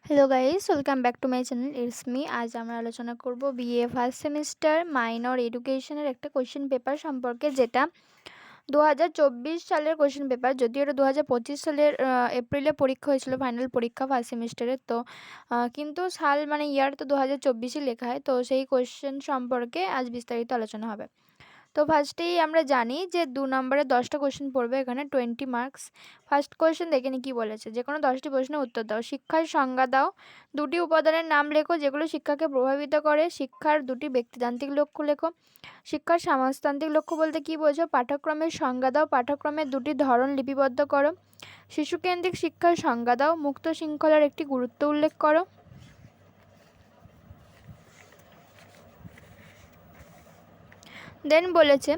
Hello guys, welcome back to my channel. It's me. আজ আমরা আলোচনা করব বিএ ফার্স্ট সেমিস্টার মাইনর এডুকেশনের একটা কোশ্চেন পেপার সম্পর্কে, যেটা 2024 সালের কোশ্চেন পেপার। যদিও এটা 2025 সালের এপ্রিলে পরীক্ষা হয়েছিল, ফাইনাল পরীক্ষা ফার্স্ট সেমিস্টারের। তো কিন্তু সাল মানে ইয়ার তো 2024ই লেখা হয়। তো সেই কোশ্চেন সম্পর্কে আজ বিস্তারিত আলোচনা হবে। তো ফার্স্টেই আমরা জানি যে 2 নম্বরে 10টা কোশ্চেন পড়বে, এখানে 20 মার্কস। ফার্স্ট কোশ্চেন দেখে নি কী বলেছে। যে কোনো 10টি প্রশ্নের উত্তর দাও। শিক্ষার সংজ্ঞা দাও। 2টি উপাদানের নাম লেখো যেগুলো শিক্ষাকে প্রভাবিত করে। শিক্ষার 2টি ব্যক্তিতান্ত্রিক লক্ষ্য লেখো। শিক্ষার সমাজতান্ত্রিক লক্ষ্য বলতে কী বোঝো। পাঠ্যক্রমের সংজ্ঞা দাও। পাঠ্যক্রমের 2টি ধরন লিপিবদ্ধ করো। শিশুকেন্দ্রিক শিক্ষার সংজ্ঞা দাও। মুক্ত শৃঙ্খলার একটি গুরুত্ব উল্লেখ করো। দেন বলেছে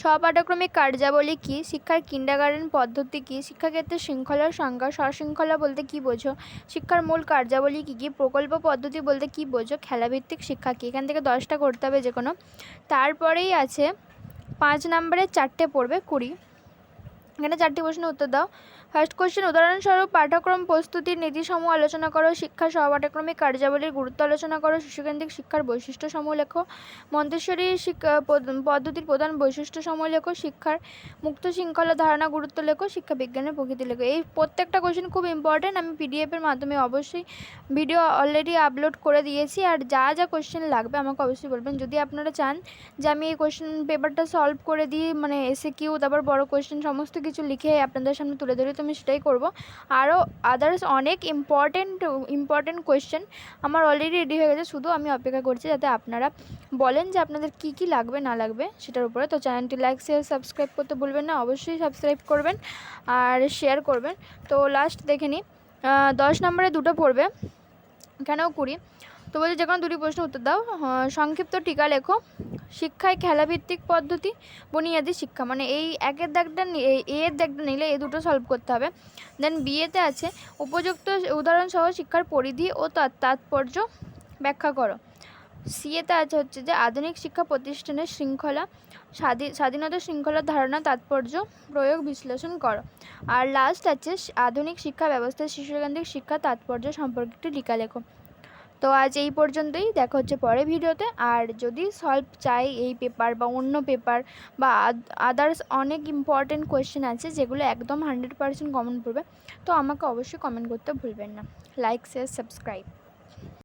স্বপাঠক্রমিক কার্যাবলী কী, শিক্ষার কিন্ডারগার্টেন পদ্ধতি কী, শিক্ষাক্ষেত্রে শৃঙ্খলার সংজ্ঞা, স্বশৃঙ্খলা বলতে কী বোঝো, শিক্ষার মূল কার্যাবলী কী কী, প্রকল্প পদ্ধতি বলতে কী বোঝো, খেলাভিত্তিক শিক্ষা কী। এখান থেকে 10টা করতে হবে যে কোনো। তারপরেই আছে 5 নম্বরে 4টে পড়বে 20। এখানে 4টি প্রশ্নের উত্তর দাও। ফার্স্ট কোশ্চেন, উদাহরণস্বরূপ পাঠ্যক্রম প্রস্তুতির নীতিসমূহ আলোচনা করো। শিক্ষার সহপাঠক্রমিক কার্যাবলীর গুরুত্ব আলোচনা করো। শিশুকেন্দ্রিক শিক্ষার বৈশিষ্ট্যসমূহ লেখো। মন্তেশ্বরী শিক্ষা পদ্ধতির প্রধান বৈশিষ্ট্যসমূহ লেখো। শিক্ষার মুক্ত শৃঙ্খলা ধারণা গুরুত্ব লেখো। শিক্ষা বিজ্ঞানের প্রকৃতি লেখো। এই প্রত্যেকটা কোশ্চেন খুব ইম্পর্টেন্ট। আমি পিডিএফের মাধ্যমে অবশ্যই ভিডিও অলরেডি আপলোড করে দিয়েছি। আর যা যা কোশ্চেন লাগবে আমাকে অবশ্যই বলবেন। যদি আপনারা চান যে আমি এই কোশ্চেন পেপারটা সলভ করে দিই, মানে এসএকিউ, তারপর বড় কোশ্চেন সমস্ত কিছু লিখে আপনাদের সামনে তুলে ধরি, তো আমি সেটাই করব। আরও আদার্স অনেক ইম্পর্টেন্ট কোয়েশ্চেন আমার অলরেডি রেডি হয়ে গেছে, শুধু আমি অপেক্ষা করছি যাতে আপনারা বলেন যে আপনাদের কি কি লাগবে না লাগবে সেটার উপরে। তো চ্যানেলটি লাইক শেয়ার সাবস্ক্রাইব করতে ভুলবেন না, অবশ্যই সাবস্ক্রাইব করবেন আর শেয়ার করবেন। তো লাস্ট দেখে নিই, 10 নম্বরে 2টো পড়বে, এখানেও 20। তো বলছে যে কোনো 2টি প্রশ্ন উত্তর দাও। সংক্ষিপ্ত টিকা লেখো। শিক্ষায় খেলাভিত্তিক পদ্ধতি, বুনিয়াদি শিক্ষা, মানে এই একের দাগটা এর দাগটা নিলে এই দুটো সলভ করতে হবে। দেন বিয়েতে আছে উপযুক্ত উদাহরণসহ শিক্ষার পরিধি ও তাৎপর্য ব্যাখ্যা করো। সিএতে আছে হচ্ছে যে আধুনিক শিক্ষা প্রতিষ্ঠানের শৃঙ্খলা, স্বাধীনতা শৃঙ্খলার ধারণা, তাৎপর্য, প্রয়োগ বিশ্লেষণ করো। আর লাস্ট আছে আধুনিক শিক্ষা ব্যবস্থায় শিশুকেন্দ্রিক শিক্ষা তাৎপর্য সম্পর্কে একটি টিকা লেখো। তো আজ এই পর্যন্তই, দেখা হচ্ছে পরে ভিডিওতে। আর যদি সলভ চাই এই পেপার বা অন্য পেপার বা আদার্স অনেক ইম্পর্টেন্ট কোয়েশ্চেন আছে যেগুলো একদম 100% কমন পড়বে, তো আমাকে অবশ্যই কমেন্ট করতে ভুলবেন না। Like share subscribe.